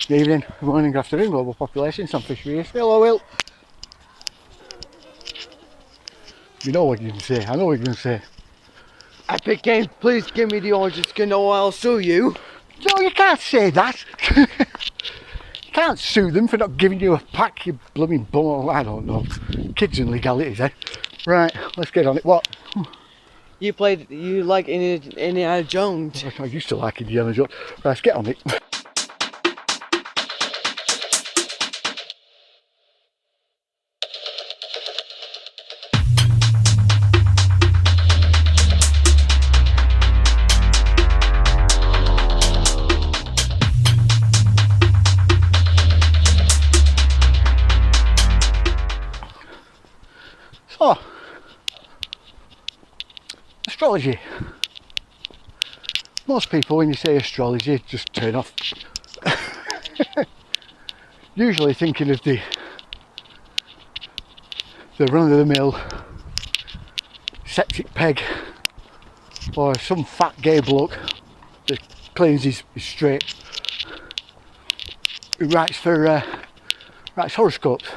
Good evening, good morning, good afternoon, global populations. I'm Fisher Odysee. Hello, Will. You know what you can say. I know what you can say. Epic Games, please give me the orange skin or I'll sue you. No, you can't say that. You can't sue them for not giving you a pack, you blooming bum. I don't know. Kids and legalities, eh? Right, let's get on it. What? You like Indiana Jones. I used to like Indiana Jones. Right, let's get on it. So, astrology. Most people, when you say astrology, just turn off. Usually thinking of the run-of-the-mill septic peg, or some fat gay bloke that claims he's straight, who writes horoscopes.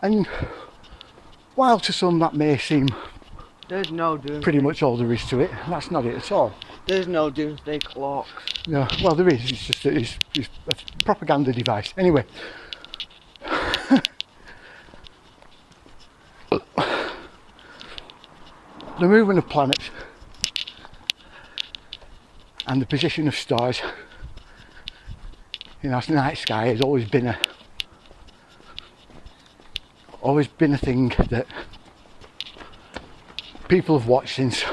And while to some that may seem There's no doomsday. pretty much all there is to it, that's not it at all. There's no doomsday clocks. No, well there is, it's just that it's a propaganda device. Anyway. The movement of planets and the position of stars in our night sky has always been a thing that people have watched since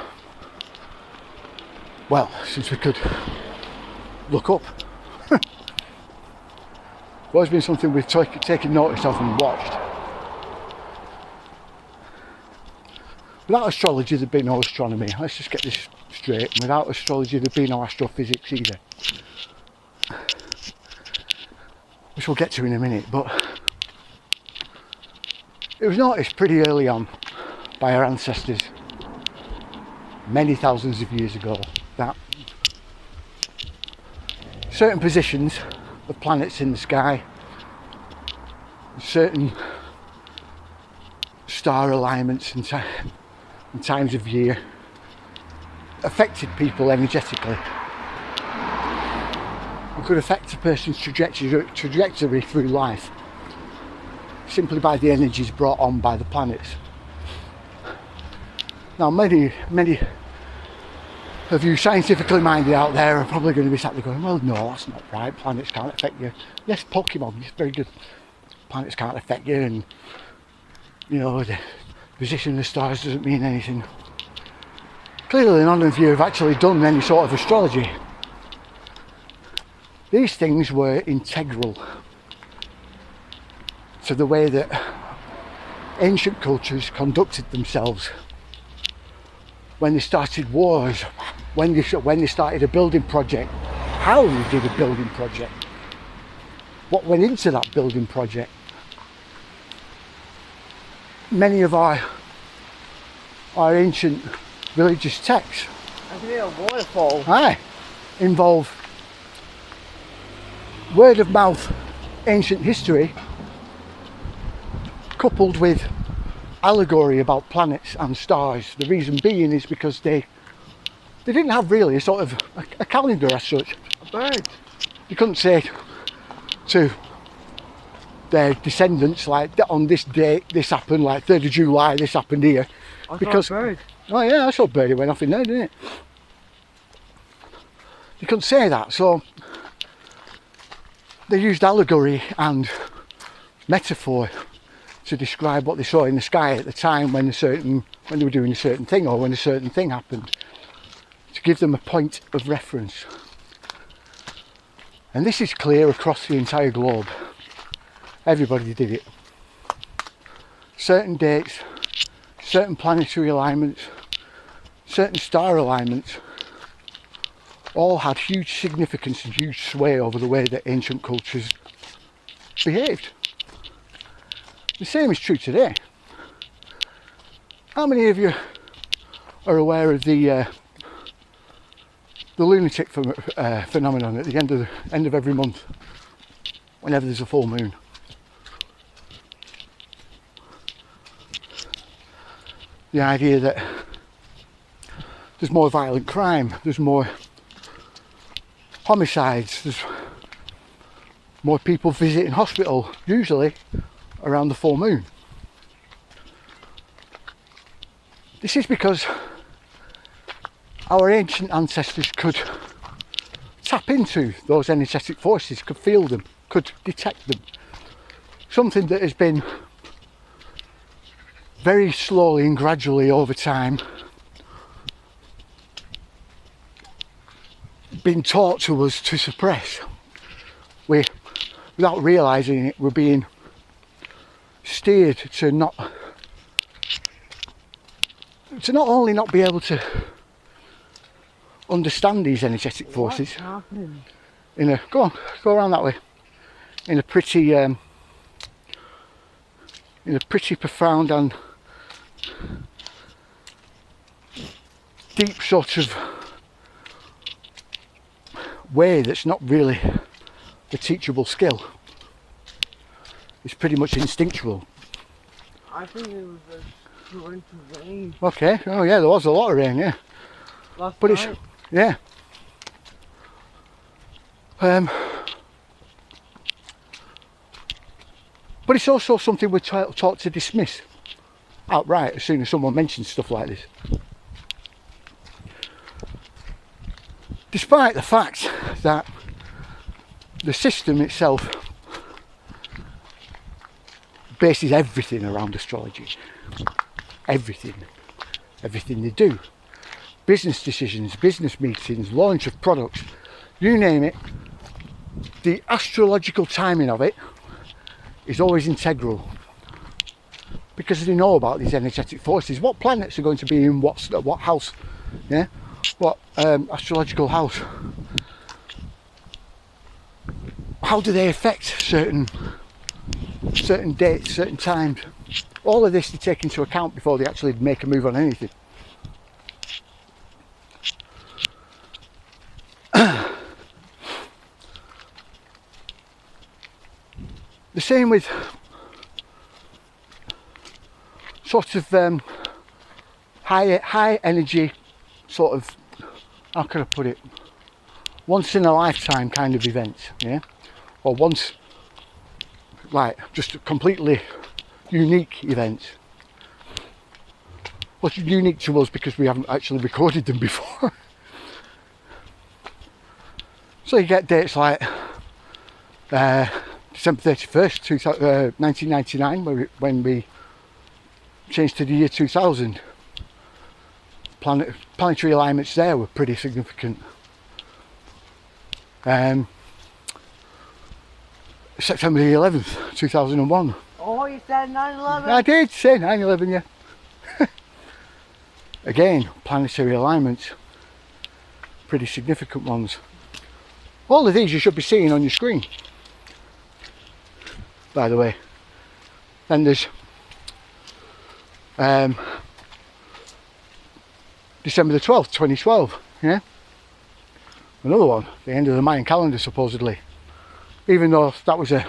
we could look up. It's always been something we've taken notice of and watched. Without astrology there'd be no astronomy. Let's just get this straight. Without astrology there'd be no astrophysics either, which we'll get to in a minute. But it was noticed pretty early on by our ancestors, many thousands of years ago, that certain positions of planets in the sky, certain star alignments and times of year affected people energetically. It could affect a person's trajectory through life simply by the energies brought on by the planets. Now many of you scientifically minded out there are probably going to be sat there going, well no, that's not right, planets can't affect you. Yes, Pokemon, it's very good. Planets can't affect you, and you know, the position of the stars doesn't mean anything. Clearly none of you have actually done any sort of astrology. These things were integral to the way that ancient cultures conducted themselves. When they started wars, when they started a building project, how they did a building project, what went into that building project. Many of our ancient religious texts, I can hear a waterfall. involve word of mouth ancient history coupled with allegory about planets and stars. The reason being is because they didn't have really a sort of a calendar as such. A bird. You couldn't say to their descendants, like, on this date this happened, like 3rd of July this happened here. Because a bird. Oh yeah, I saw a bird, it went off in there, didn't it? You couldn't say that, so they used allegory and metaphor to describe what they saw in the sky at the time when they were doing a certain thing, or when a certain thing happened, to give them a point of reference. And this is clear across the entire globe. Everybody did it. Certain dates, certain planetary alignments, certain star alignments all had huge significance and huge sway over the way that ancient cultures behaved. The same is true today. How many of you are aware of the the lunatic phenomenon at the end of every month, whenever there's a full moon. The idea that there's more violent crime, there's more homicides, there's more people visiting hospital, usually around the full moon. This is because our ancient ancestors could tap into those energetic forces, could feel them, could detect them. Something that has been very slowly and gradually over time been taught to us to suppress. Without realising it, we're being steered to not only not be able to understand these energetic forces go around that way, in a pretty profound and deep sort of way that's not really a teachable skill. It's pretty much instinctual. I think it was a torrent of rain. Okay, oh yeah, there was a lot of rain, yeah. Last But night. it's, yeah. But it's also something we're taught to dismiss outright as soon as someone mentions stuff like this. Despite the fact that the system itself bases everything around astrology. Everything they do. Business decisions, business meetings, launch of products, you name it, the astrological timing of it is always integral, because they know about these energetic forces, what planets are going to be in what house, yeah, what astrological house, how do they affect certain dates, certain times. All of this they take into account before they actually make a move on anything. The same with sort of high energy, sort of, how can I put it, once in a lifetime kind of events, yeah, or once, like, just completely unique events. Well, it's unique to us because we haven't actually recorded them before. So you get dates like December 31st, 1999, when we changed to the year 2000. Planetary alignments there were pretty significant. September the 11th, 2001. Oh, you said 9/11? I did say 9/11, yeah. Again, planetary alignments, pretty significant ones. All of these you should be seeing on your screen, by the way. Then there's December the 12th, 2012, yeah. Another one, the end of the Mayan calendar supposedly. Even though that was there's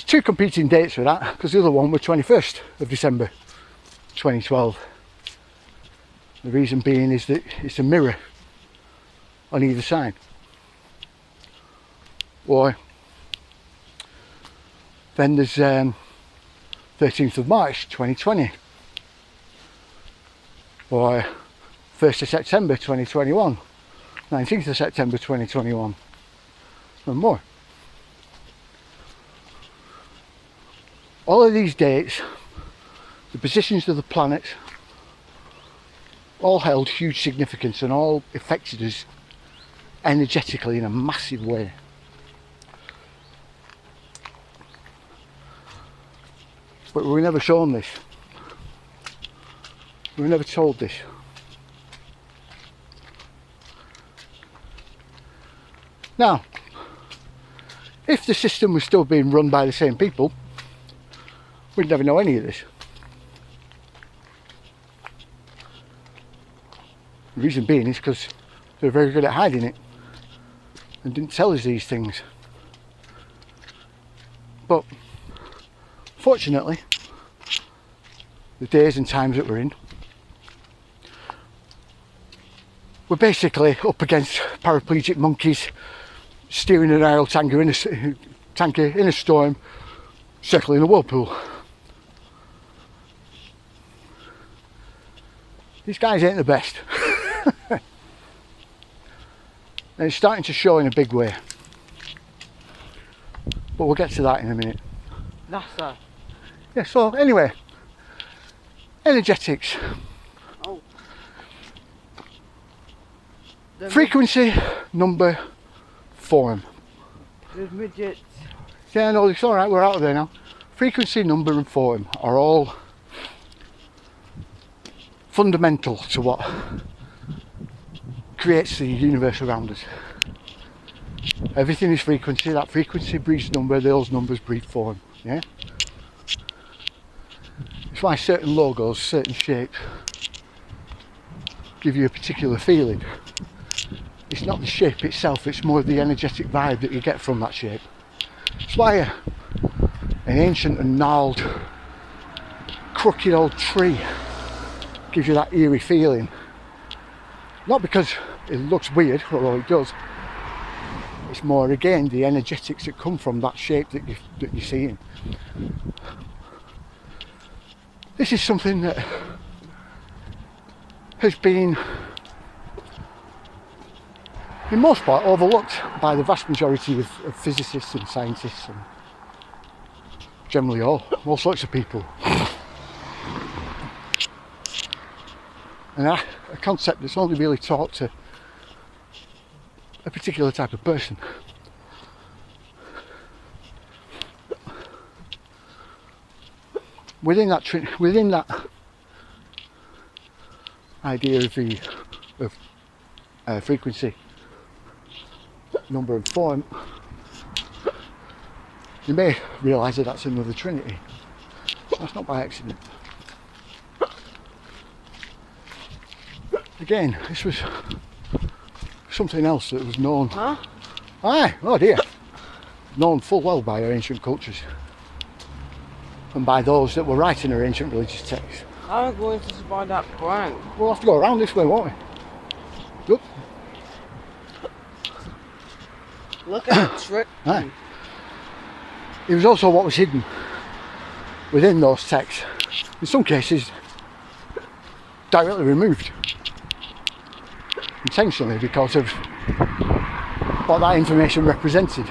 two competing dates for that, because the other one was 21st of December 2012. The reason being is that it's a mirror on either side. Or then there's 13th of March 2020, or 1st of September 2021, 19th of September 2021, and more. All of these dates, the positions of the planets, all held huge significance and all affected us energetically in a massive way. But we were never shown this. We were never told this. Now, if the system was still being run by the same people, we'd never know any of this. The reason being is because They're very good at hiding it and didn't tell us these things. But fortunately, the days and times that we're in, we're basically up against paraplegic monkeys steering an oil tanker in a storm, circling a whirlpool. These guys ain't the best. And it's starting to show in a big way. But we'll get to that in a minute. NASA. Yeah, so anyway, energetics. Oh. Frequency, number, form. There's midgets. Yeah, no, it's alright, we're out of there now. Frequency, number and form are all fundamental to what creates the universe around us. Everything is frequency, that frequency breeds number, those numbers breed form, yeah? It's why certain logos, certain shapes give you a particular feeling. It's not the shape itself, it's more the energetic vibe that you get from that shape. It's why an ancient and gnarled, crooked old tree gives you that eerie feeling. Not because it looks weird, although it does. It's more, again, the energetics that come from that shape that you're seeing. This is something that has been, in most part, overlooked by the vast majority of physicists and scientists, and generally all sorts of people. And a concept that's only really taught to a particular type of person. Within that idea of frequency, number and form, you may realise that that's another trinity. That's not by accident. Again, this was something else that was known. Huh? Aye, oh dear. Known full well by our ancient cultures. And by those that were writing our ancient religious texts. I'm going to survive that prank. We'll have to go around this way, won't we? Look. Look at the trick. Aye. It was also what was hidden within those texts. In some cases, directly removed. Intentionally, because of what that information represented.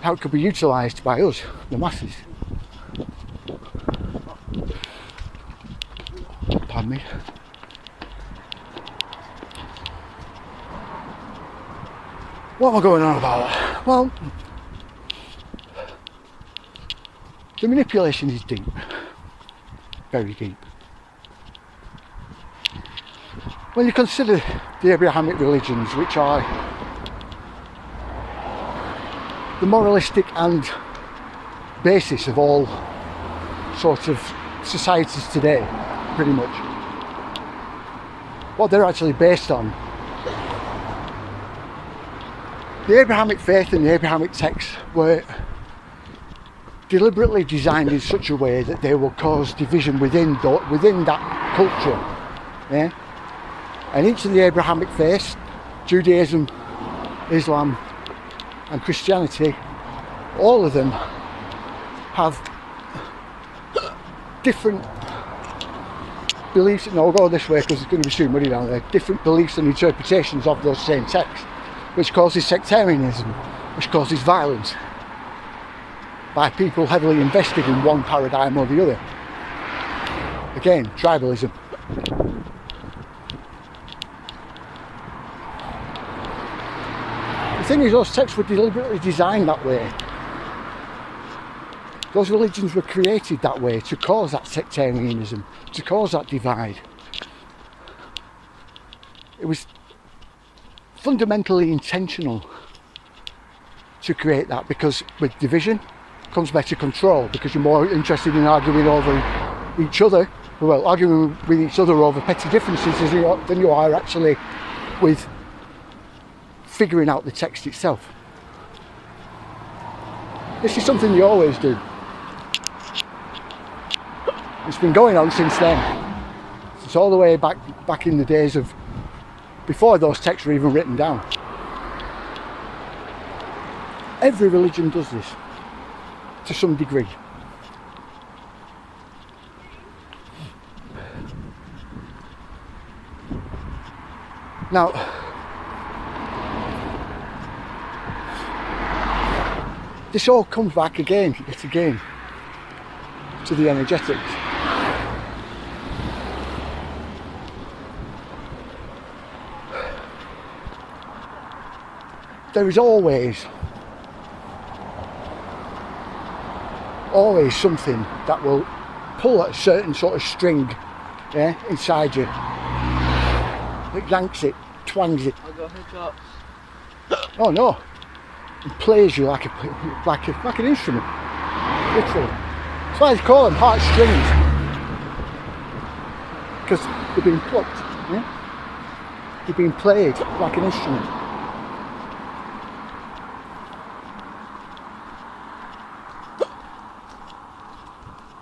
How it could be utilised by us, the masses. Pardon me. What am I going on about? Well, the manipulation is deep. Very deep. When you consider the Abrahamic religions, which are the moralistic and basis of all sorts of societies today, pretty much, what they're actually based on, the Abrahamic faith and the Abrahamic texts were deliberately designed in such a way that they will cause division within that culture, yeah? And each of the Abrahamic faiths, Judaism, Islam and Christianity, all of them have different beliefs. No, we'll go this way because it's going to be too muddy down there. Different beliefs and interpretations of those same texts, which causes sectarianism, which causes violence by people heavily invested in one paradigm or the other. Again, tribalism. The thing is, those texts were deliberately designed that way. Those religions were created that way to cause that sectarianism, to cause that divide. It was fundamentally intentional to create that, because with division comes better control, because you're more interested in arguing over each other, well, arguing with each other over petty differences than you are actually with figuring out the text itself. This is something you always do. It's been going on since then. It's all the way back in the days of before those texts were even written down. Every religion does this to some degree. Now, this all comes back again, yet again, to the energetics. There is always something that will pull at a certain sort of string, yeah, inside you. It yanks it, twangs it. I got hiccups. Oh no! It plays you like an instrument, literally. That's why they call them heartstrings, because they're being plucked. Yeah? They're being played like an instrument.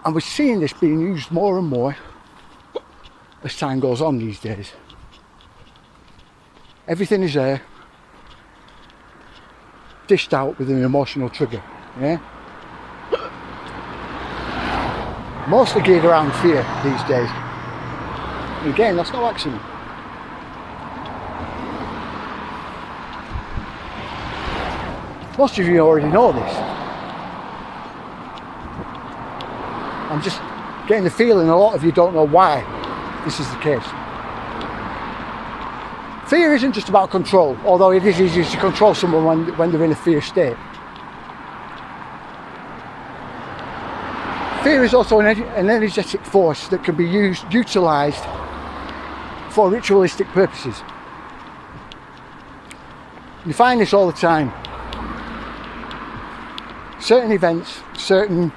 And we're seeing this being used more and more as time goes on these days. Everything is there, dished out with an emotional trigger, yeah? Mostly geared around fear these days. And again, that's no accident. Most of you already know this. I'm just getting the feeling a lot of you don't know why this is the case. Fear isn't just about control, although it is easier to control someone when they're in a fear state. Fear is also an energetic force that can be utilised for ritualistic purposes. You find this all the time. Certain events, certain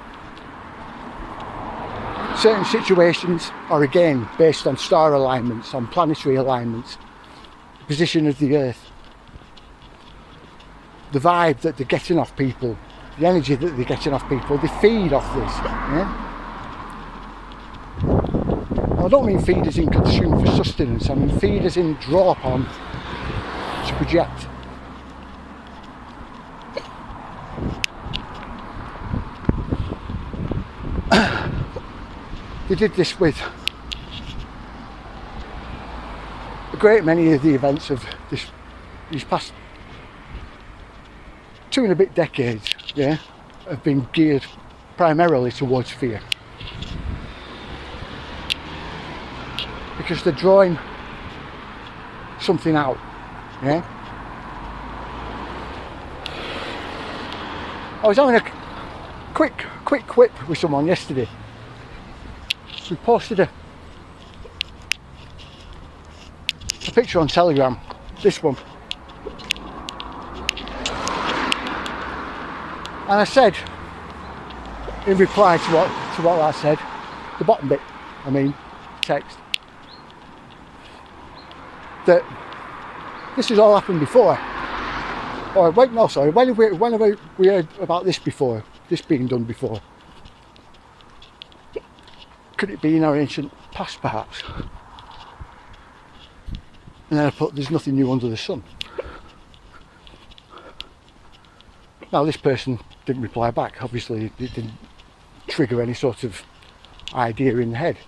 situations are again based on star alignments, on planetary alignments, the position of the earth, the vibe that they're getting off people, the energy that they're getting off people. They feed off this. Yeah? I don't mean feed as in consume for sustenance, I mean feed as in draw upon to project. They did this with a great many of the events of these past 2 and a bit decades, yeah, have been geared primarily towards fear. Because they're drawing something out, yeah. I was having a quick quip with someone yesterday. We posted a picture on Telegram, this one, and I said, in reply to what I said, the bottom bit, I mean, text, that this has all happened before. Or wait, no, sorry, when have we heard about this before? This being done before? Could it be in our ancient past, perhaps? And then I put, there's nothing new under the sun. Now this person didn't reply back. Obviously it didn't trigger any sort of idea in the head.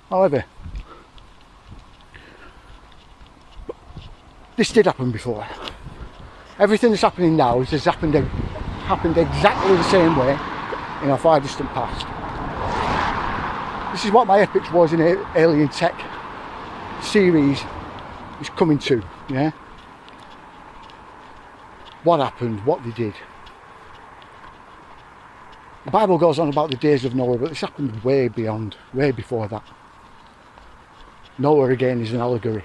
However, this did happen before. Everything that's happening now has happened exactly the same way in our far distant past. This is what my Epics Wars in Alien Tech series is coming to, yeah? What happened, what they did. The Bible goes on about the days of Noah, but this happened way beyond, way before that. Noah again is an allegory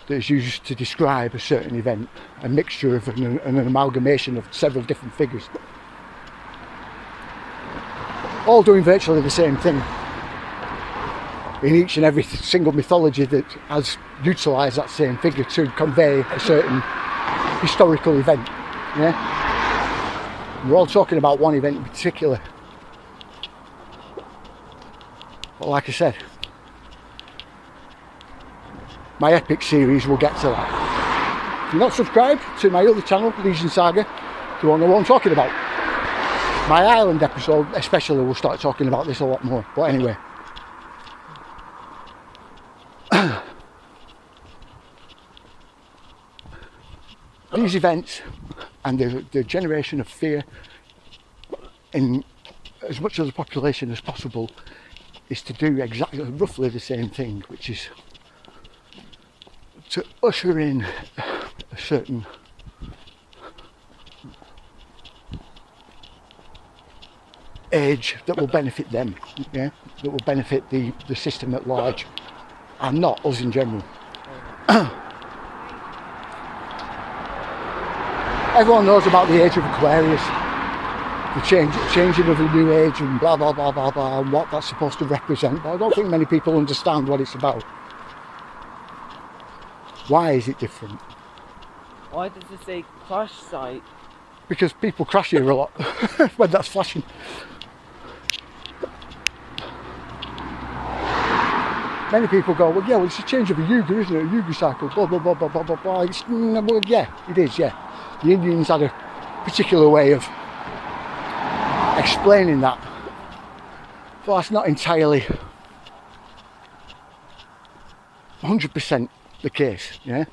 that is used to describe a certain event, a mixture of an amalgamation of several different figures, all doing virtually the same thing. in each and every single mythology that has utilised that same figure to convey a certain historical event. Yeah? We're all talking about one event in particular. But like I said, my epic series will get to that. If you're not subscribed to my other channel, Legion Saga, you won't know what I'm talking about. My Island episode especially will start talking about this a lot more. But anyway. These events and the generation of fear in as much of the population as possible is to do exactly, roughly the same thing, which is to usher in a certain age that will benefit them, yeah, that will benefit the system at large, and not us in general. Everyone knows about the age of Aquarius, the changing of a new age and blah blah blah blah blah, and what that's supposed to represent, but I don't think many people understand what it's about. Why is it different? Why does it say crash site? Because people crash here a lot when that's flashing. Many people go, well, yeah, well, it's a change of a Yuga, isn't it? A Yuga cycle, blah, blah, blah, blah, blah, blah, blah. Well, yeah, it is, yeah. The Indians had a particular way of explaining that. But that's not entirely 100% the case, yeah?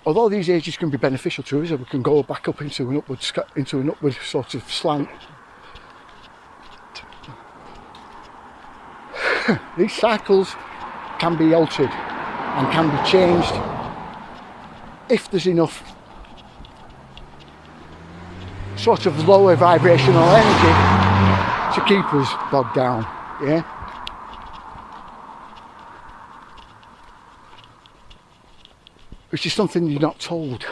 Although these ages can be beneficial to us, we can go back up into an upward sort of slant. These cycles can be altered and can be changed if there's enough sort of lower vibrational energy to keep us bogged down, yeah? Which is something you're not told.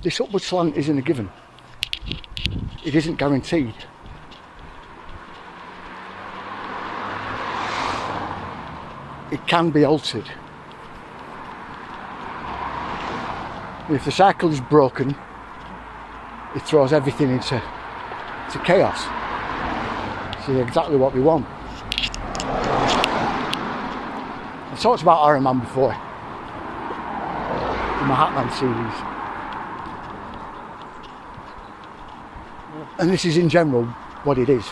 This upward slant isn't a given. It isn't guaranteed. It can be altered. And if the cycle is broken, it throws everything into chaos. This is exactly what we want. I've talked about Ahriman before in my Hatman series. And this is in general what it is,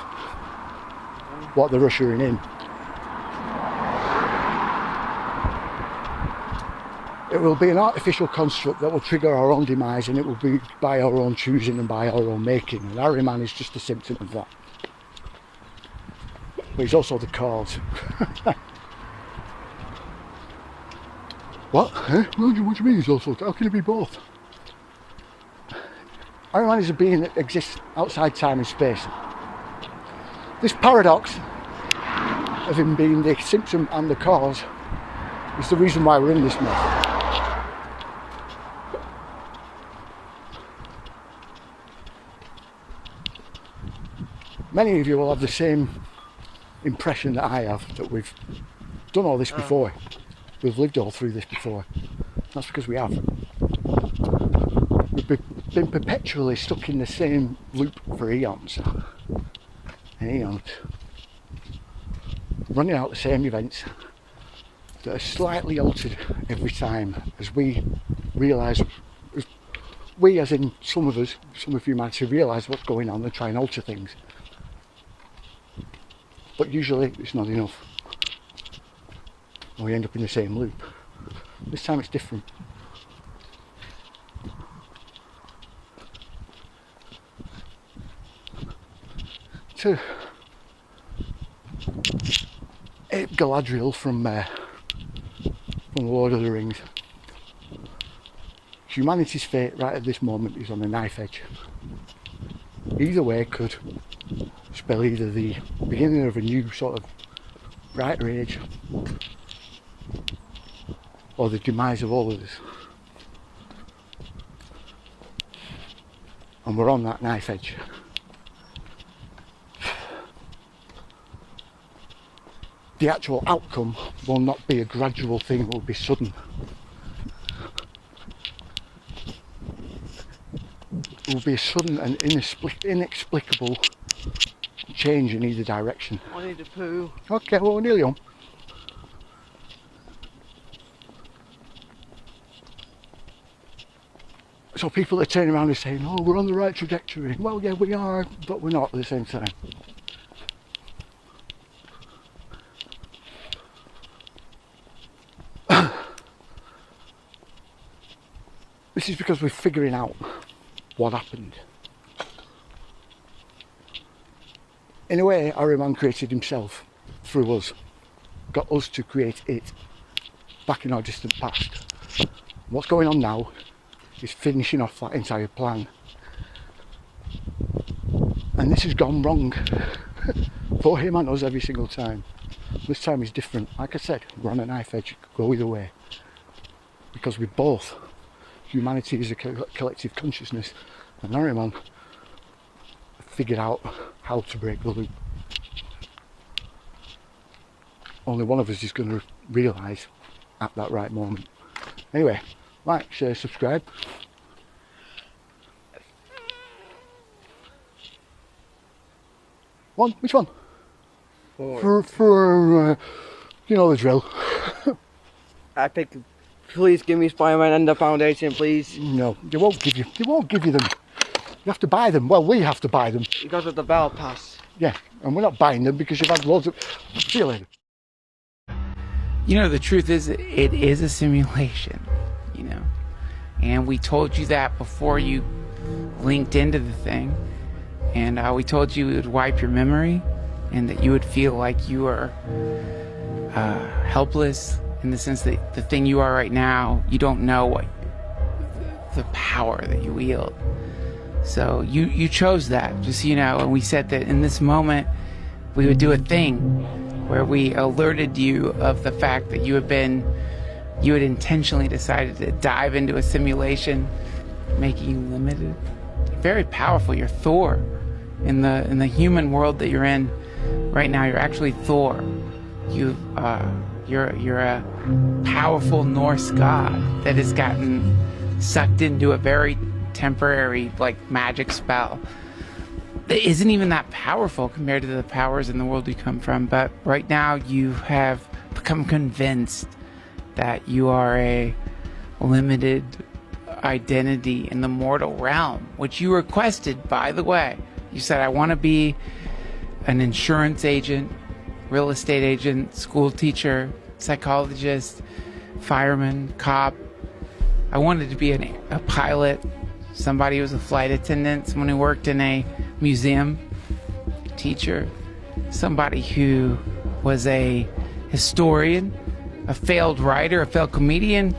what they're ushering in. It will be an artificial construct that will trigger our own demise, and it will be by our own choosing and by our own making. And Ahriman is just a symptom of that. But he's also the cause. What? Huh? What do you mean he's also? How can it be both? Ahriman is a being that exists outside time and space. This paradox of him being the symptom and the cause is the reason why we're in this mess. Many of you will have the same impression that I have, that we've done all this before. We've lived all through this before. That's because we have. We've been perpetually stuck in the same loop for eons and eons, running out the same events that are slightly altered every time as we realise, we as in some of us, some of humanity, realise what's going on and try and alter things. But usually it's not enough. And we end up in the same loop. This time it's different. To ape Galadriel from The Lord of the Rings, humanity's fate right at this moment is on a knife edge. Either way could spell either the beginning of a new sort of brighter age or the demise of all of us. And we're on that knife edge. the actual outcome will not be a gradual thing, it will be sudden. It will be a sudden and inexplicable change in either direction. I need to poo. Okay, well, we're nearly on. So people are turning around and saying, oh, we're on the right trajectory. Well, yeah, we are, but we're not at the same time. This is because we're figuring out what happened. In a way, Ahriman created himself through us, got us to create it back in our distant past. What's going on now is finishing off that entire plan. And this has gone wrong for him and us every single time. This time is different. Like I said, we're on a knife edge, it could go either way. Because we both, humanity is a collective consciousness, and Ahriman figured out how to break the loop. Only one of us is going to realise at that right moment. Anyway, like, share, subscribe. One? Which one? For you know the drill. I pick. Please give me Spider-Man and the Foundation, please. No, they won't give you. They won't give you them. You have to buy them. Well, we have to buy them. Because of the Battle Pass. Yeah, and we're not buying them because you've had loads of. See you later. You know, the truth is, it is a simulation, you know, and we told you that before you linked into the thing, and we told you it would wipe your memory and that you would feel like you are helpless in the sense that the thing you are right now, you don't know what the power that you wield. So you chose that, just so you know, and we said that in this moment we would do a thing where we alerted you of the fact that you had intentionally decided to dive into a simulation, making you limited. Very powerful. You're Thor. In the human world that you're in right now, you're actually Thor. You're a powerful Norse god that has gotten sucked into a very temporary, like, magic spell that isn't even that powerful compared to the powers in the world you come from. But right now you have become convinced that you are a limited identity in the mortal realm, which you requested, by the way. You said, I want to be an insurance agent, real estate agent, school teacher, psychologist, fireman, cop. I wanted to be a pilot, somebody who was a flight attendant, someone who worked in a museum, teacher, somebody who was a historian, a failed writer, a failed comedian.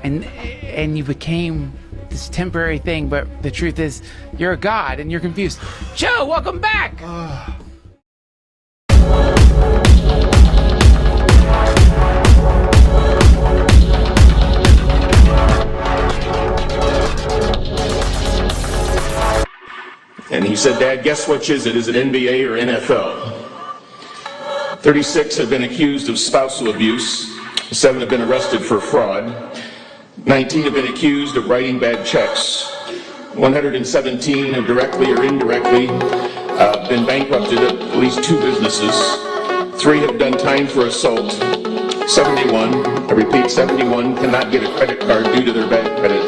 And you became this temporary thing, but the truth is you're a god and you're confused. Joe, welcome back. And he said, Dad, guess which is it? Is it NBA or NFL? 36 have been accused of spousal abuse. 7 have been arrested for fraud. 19 have been accused of writing bad checks. 117 have directly or indirectly been bankrupted at least 2 businesses. 3 have done time for assault. 71, I repeat, 71 cannot get a credit card due to their bad credit.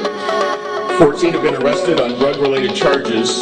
14 have been arrested on drug-related charges.